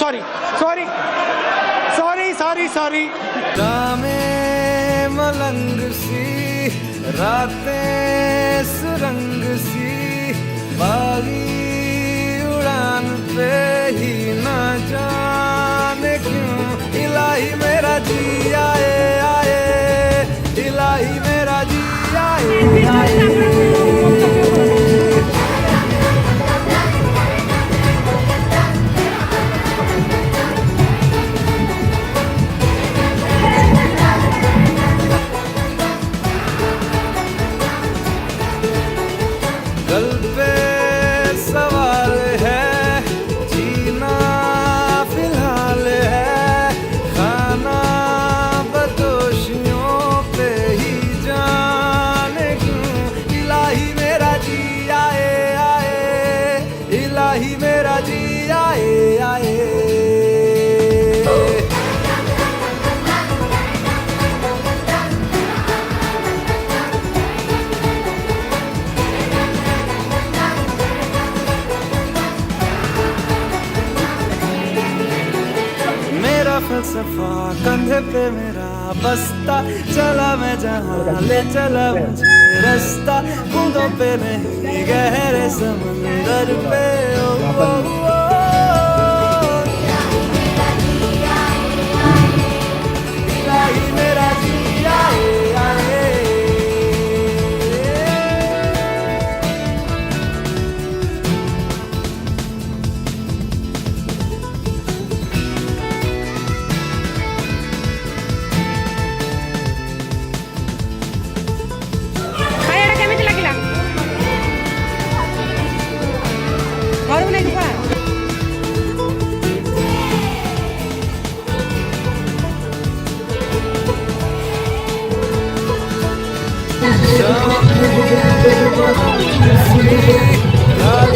Sorry sorry sorry sorry sorry. रामें मलंग सी, रातें सुरंग सी, बागी उड़ान पे ही ना जाने क्यों इलाही मेरा जी आए आए, इलाही मेरा जी आए आए। कल पे सवाल है, जीना फिलहाल है, खाना बदोशियों पे ही जाने क्यों इलाही मेरा जी आए आए, इलाही मेरा जी आए आए। मेरा फलसफा कंधे पे मेरा बस्ता, चला मैं जहाँ ले चला मुझे रास्ता, बूंदों पे नहीं गहरे समंदर पे ओ, ओ, ओ, इलाही मेरा जी आए आए। ଘରକୁ ନେଇକି ପଳା। रात